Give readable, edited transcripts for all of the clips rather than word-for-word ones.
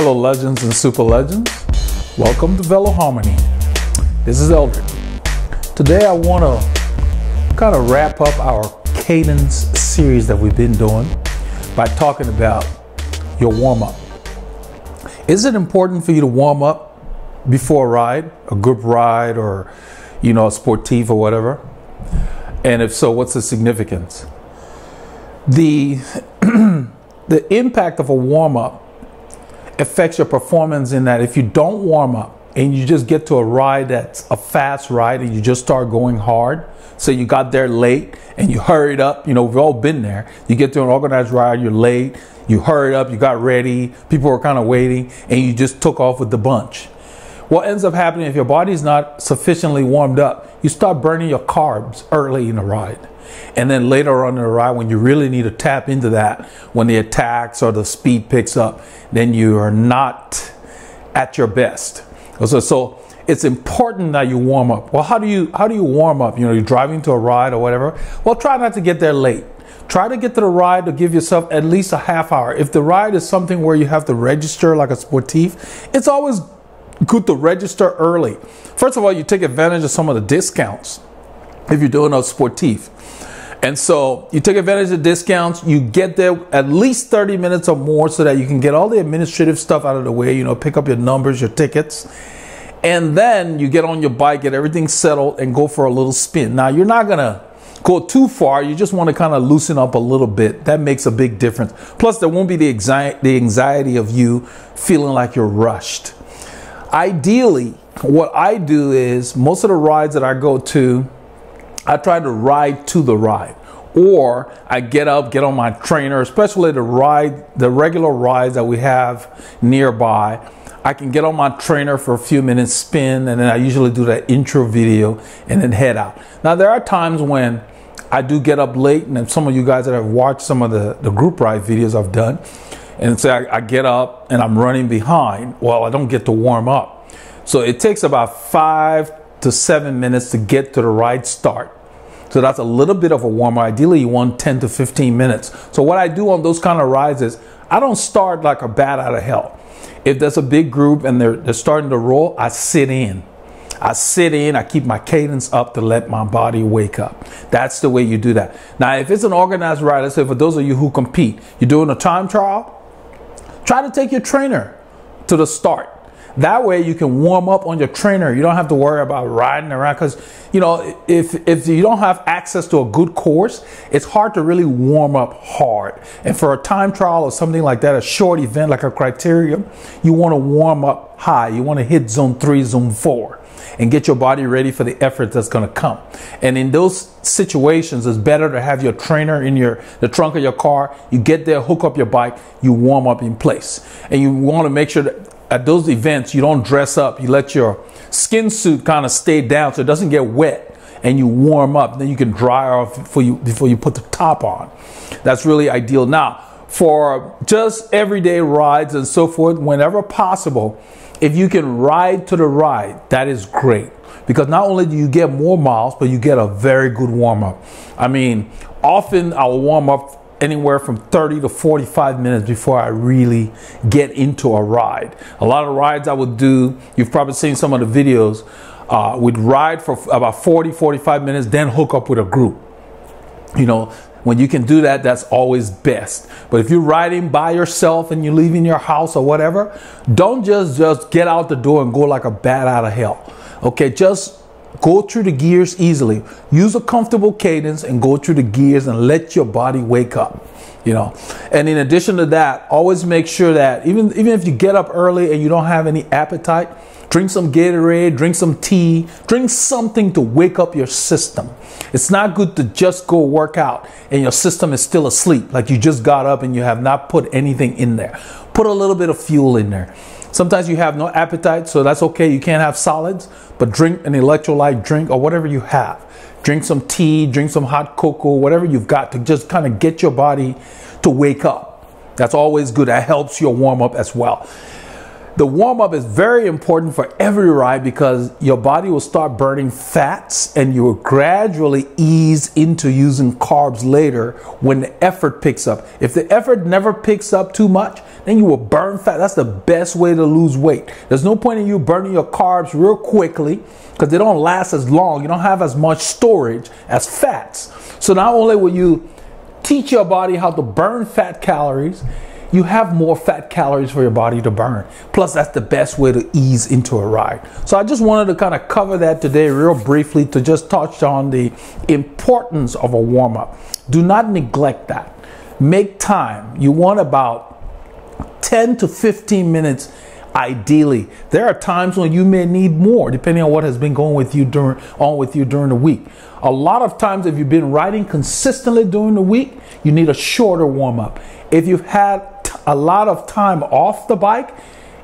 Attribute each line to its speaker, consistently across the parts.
Speaker 1: Hello legends and super legends. Welcome to Veloharmony. This is Eldred. Today I want to kind of wrap up our cadence series that we've been doing by talking about your warm-up. Is it important for you to warm up before a ride, a group ride, or a sportif or whatever? And if so, what's the significance? The impact of a warm-up affects your performance in that if you don't warm up and you just get to a ride that's a fast ride and you just start going hard, so you got there late and you hurried up, we've all been there. You get to an organized ride, you're late, you hurried up, you got ready, people were kind of waiting, and you just took off with the bunch. What ends up happening if your body's not sufficiently warmed up, you start burning your carbs early in the ride. And then later on in the ride, when you really need to tap into that, when the attacks or the speed picks up, then you are not at your best. So it's important that you warm up. Well, how do you warm up? You're driving to a ride or whatever. Well, try not to get there late. Try to get to the ride to give yourself at least a half hour. If the ride is something where you have to register like a sportif, it's always good to register early. First of all, you take advantage of some of the discounts if you're doing a sportif. And so you take advantage of discounts, you get there at least 30 minutes or more so that you can get all the administrative stuff out of the way, pick up your numbers, your tickets. And then you get on your bike, get everything settled, and go for a little spin. Now, you're not going to go too far. You just want to kind of loosen up a little bit. That makes a big difference. Plus, there won't be the anxiety of you feeling like you're rushed. Ideally, what I do is most of the rides that I go to, I try to ride to the ride, or I get up, get on my trainer, especially the regular rides that we have nearby. I can get on my trainer for a few minutes, spin, and then I usually do that intro video and then head out. Now, there are times when I do get up late, and some of you guys that have watched some of the group ride videos I've done, and say I get up and I'm running behind. Well, I don't get to warm up. So it takes about 5 to 7 minutes to get to the ride start. So that's a little bit of a warm up. Ideally, you want 10 to 15 minutes. So what I do on those kind of rides is I don't start like a bat out of hell. If there's a big group and they're starting to roll, I sit in. I keep my cadence up to let my body wake up. That's the way you do that. Now, if it's an organized ride, let's say for those of you who compete, you're doing a time trial, try to take your trainer to the start. That way you can warm up on your trainer. You don't have to worry about riding around because, if you don't have access to a good course, it's hard to really warm up hard. And for a time trial or something like that, a short event like a criterium, you want to warm up high. You want to hit zone 3, zone 4 and get your body ready for the effort that's going to come. And in those situations, it's better to have your trainer in the trunk of your car. You get there, hook up your bike, you warm up in place. And you want to make sure that at those events, you don't dress up. You let your skin suit kind of stay down so it doesn't get wet, and you warm up. Then you can dry off before you put the top on. That's really ideal. Now, for just everyday rides and so forth, whenever possible, if you can ride to the ride, that is great. Because not only do you get more miles, but you get a very good warm-up. I mean, often I'll warm up anywhere from 30 to 45 minutes before I really get into a ride. A lot of rides I would do, you've probably seen some of the videos, would ride for about 40, 45 minutes, then hook up with a group. When you can do that, that's always best. But if you're riding by yourself and you're leaving your house or whatever, don't just get out the door and go like a bat out of hell. Okay, just go through the gears easily. Use a comfortable cadence and go through the gears and let your body wake up. And in addition to that, always make sure that even if you get up early and you don't have any appetite, drink some Gatorade, drink some tea, drink something to wake up your system. It's not good to just go work out and your system is still asleep, like you just got up and you have not put anything in there. Put a little bit of fuel in there. Sometimes you have no appetite, so that's okay. You can't have solids, but drink an electrolyte drink or whatever you have. Drink some tea, drink some hot cocoa, whatever you've got to just kind of get your body to wake up. That's always good. That helps your warm up as well. The warm-up is very important for every ride because your body will start burning fats and you will gradually ease into using carbs later when the effort picks up. If the effort never picks up too much, then you will burn fat. That's the best way to lose weight. There's no point in you burning your carbs real quickly because they don't last as long. You don't have as much storage as fats. So not only will you teach your body how to burn fat calories, you have more fat calories for your body to burn. Plus, that's the best way to ease into a ride. So I just wanted to kind of cover that today real briefly to just touch on the importance of a warm-up. Do not neglect that. Make time. You want about 10 to 15 minutes ideally. There are times when you may need more depending on what has been going with you during the week. A lot of times if you've been riding consistently during the week, you need a shorter warm-up. If you've had a lot of time off the bike,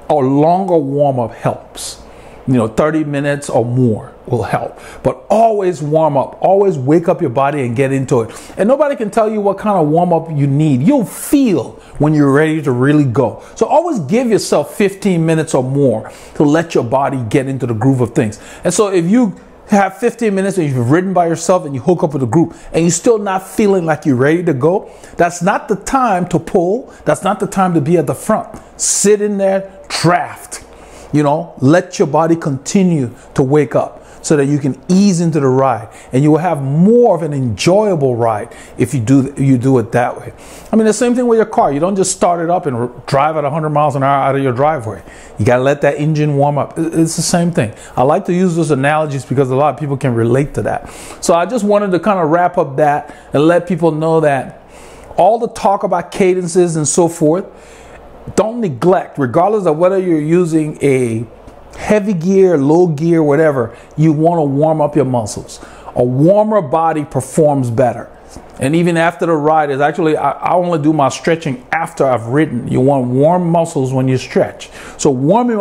Speaker 1: a longer warm-up helps. 30 minutes or more will help. But always warm up. Always wake up your body and get into it. And nobody can tell you what kind of warm-up you need. You'll feel when you're ready to really go. So always give yourself 15 minutes or more to let your body get into the groove of things. And so if you have 15 minutes and you've ridden by yourself and you hook up with a group and you're still not feeling like you're ready to go, that's not the time to pull. That's not the time to be at the front. Sit in there, draft. Let your body continue to wake up so that you can ease into the ride, and you will have more of an enjoyable ride if you do it that way. I mean, the same thing with your car. You don't just start it up and drive at 100 miles an hour out of your driveway. You got to let that engine warm up. It's the same thing. I like to use those analogies because a lot of people can relate to that. So I just wanted to kind of wrap up that and let people know that all the talk about cadences and so forth, don't neglect, regardless of whether you're using a heavy gear, low gear, whatever, you want to warm up your muscles. A warmer body performs better. And even after the ride, is actually, I only do my stretching after I've ridden. You want warm muscles when you stretch. So warming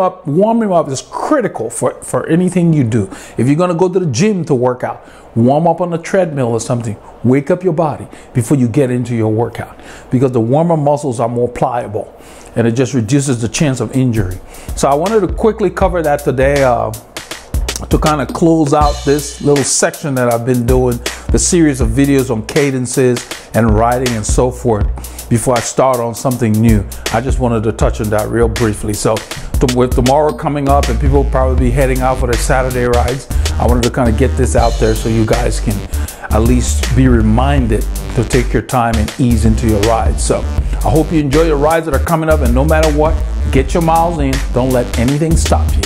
Speaker 1: up is critical for anything you do. If you're going to go to the gym to work out, warm up on the treadmill or something. Wake up your body before you get into your workout, because the warmer muscles are more pliable and it just reduces the chance of injury. So I wanted to quickly cover that today to kind of close out this little section that I've been doing, the series of videos on cadences and riding and so forth, before I start on something new. I just wanted to touch on that real briefly. So with tomorrow coming up and people will probably be heading out for their Saturday rides, I wanted to kind of get this out there so you guys can at least be reminded to take your time and ease into your rides. So I hope you enjoy your rides that are coming up, and no matter what, get your miles in. Don't let anything stop you.